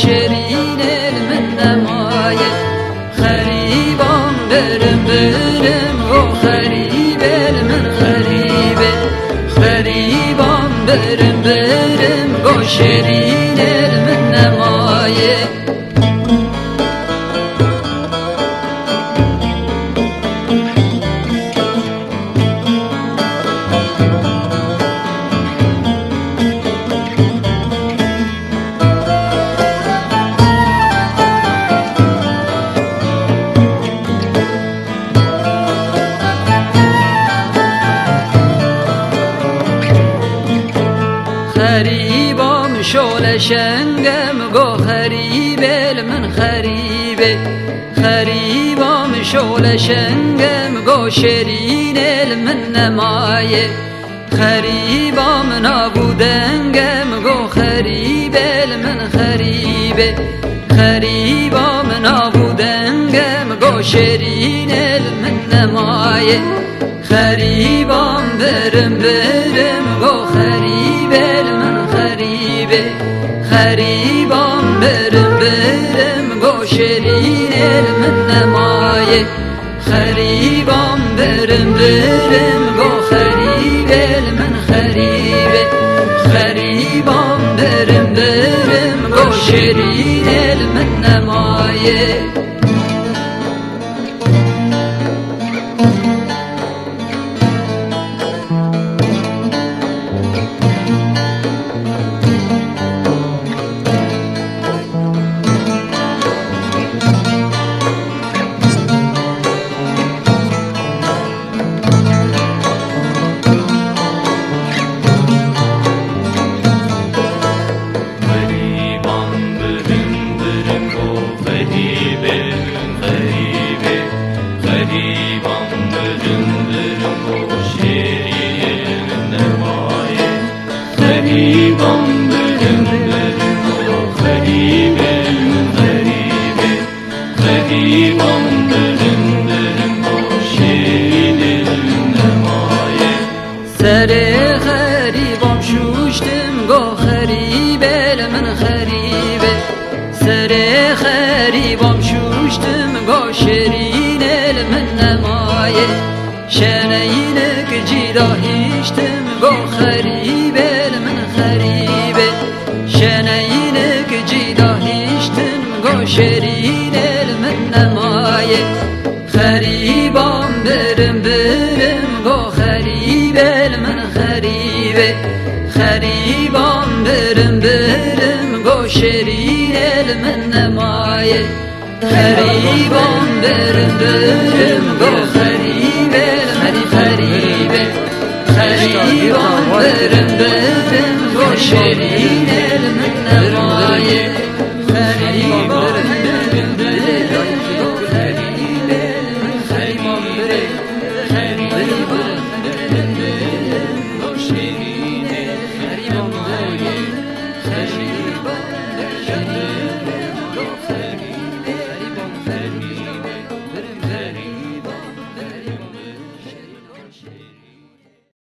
شیرین من نمایه خریبان برم و خریب من خریبه خریبان برم و شیرین من نمایه خریبام شول شنگم گو خریبل من خریبه خریبام شول شنگم گو شیرین من نمایه خریبام نابودنگم گو خریبل من خریبه خریبام نابودنگم گو شیرین من نمایه خریبام برم گو خریبل من خریبه خریبام برم گو شیرین من نمایه خریبام برم گو خریبل من خریبه خریبام برم گو شیرین من نمایه خریبان برم و خریبه خریبه خریبان برم و شیرین نمایه سر خریبام شوشتم گو خریبل من خریبه سر خریبام شوشتم گو شیرین من نمایه شنینک جیدا هیشتم گو خریبل من خریبه شنینک جیدا هیشتم گو شیرین من نمایه خریبام برم گو خریبل من خریبه خریبام برم گو شیرین من نمایه خریبام برم گو خریبل من خریبه خریبام برم گو شیرین من نمایه